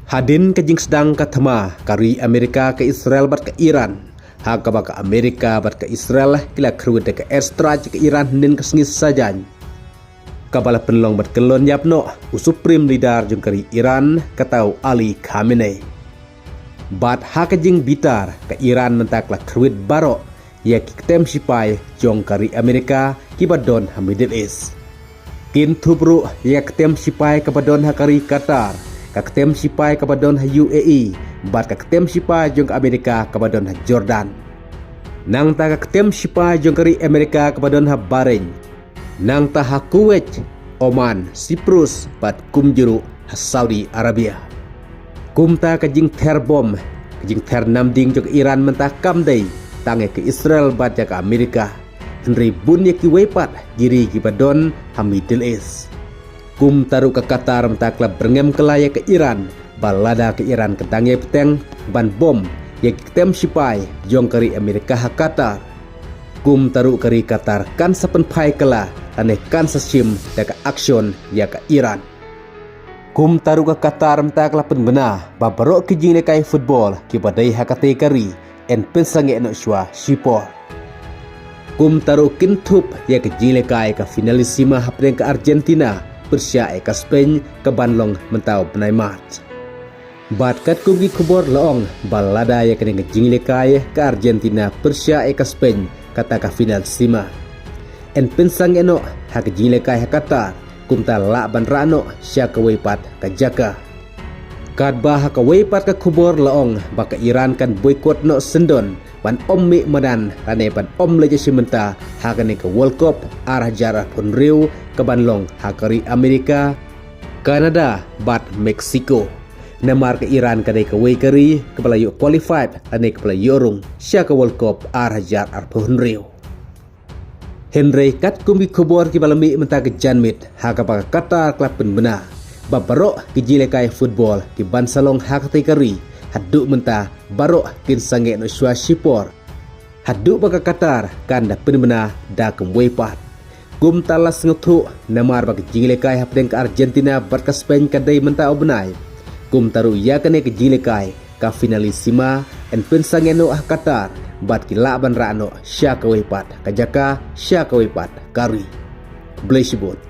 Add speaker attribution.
Speaker 1: Hadin kajing sedang katama kari Amerika ke Israel bat ke Iran. Haka baka Amerika bat ke Israel kila kruid ke airstrike ke Iran nin kesengis sajan. Kabala penlong bat kelon yapno usuprim leader jung kari Iran katau Ali Khamenei. Bat haka jing bitar ke Iran mentaklah kruid baro ya kitem sipai jong kari Amerika kibadon ha Middle East. Kin tubru ya kitem sipai kabadon ha kari Qatar. Kaketem sipai kabadon ha UAE, bat kaketem sipai jong Amerika kabadon ha Jordan. Nang ta kaketem sipai jong kari Amerika kabadon ha Bahrain. Nang ta ha Kuwait, Oman, Cyprus, bat kum juru ha Saudi Arabia. Kum ta kajing ter bom, kajing ter namding jong Iran mentah kamdai, tange ke Israel bat ja ke Amerika. Henry bun ya ki wepat giri kibadon ha Middle East. Kum taruh ke Qatar mentaklah berngem kelaya ke Iran, balada ke Iran ketangi peteng ban bom yang ketem sipai jong kari Amerika ha Qatar. Kum taruh kari Qatar kan sapen pai kela tane kan sesim daka action ya ke Iran. Kum taruh ke Qatar mentaklah penbena babaro kijing kai football kibadai ha kate kari en pensange no shwa sipor. Kum taruh kintup ya ke jilekai ke finalisima hapdeng ke Argentina Persia ke Spain ke Banlong mentau benai mat. Bat kat kugi kubor loong balada ya kena ngejinglekai ke Argentina Persia ke Spain kata ke final sima. En pensang eno ha ke jinglekai ha Qatar kumta la ban rano sya ke weipat ke jaka. Kadba ha ke weipat ke kubor loong baka Iran kan boykot no sendon ban ommi madan rane ban om leje simenta ha ke World Cup arah jarah pun riu ke Banlong hakari Amerika, Kanada, bat Meksiko. Namar ke Iran kadai ke Waikari, kepala yuk qualified, ane kepala yorung, sya ke World Cup arhajar arpun riu. Henry kat kumbi kubor ki balami mentah ke janmit, haka paka Qatar klub penbena. Babarok ke jilekai football, ki bansalong hakati kari, haduk mentah, barok kin sange no syua sipor. Haduk paka Qatar, kan dah penbena dah kemwepat. Kum talas ngutu namar bagi jilekai hapdeng ke Argentina bat ke Spain kadai mentau benai. Kum taru ya kene ke jilekai ka finalisima en pensangeno Qatar bat ki laban rano sya ka wepat kajaka sya ka wepat kari. Blesibot.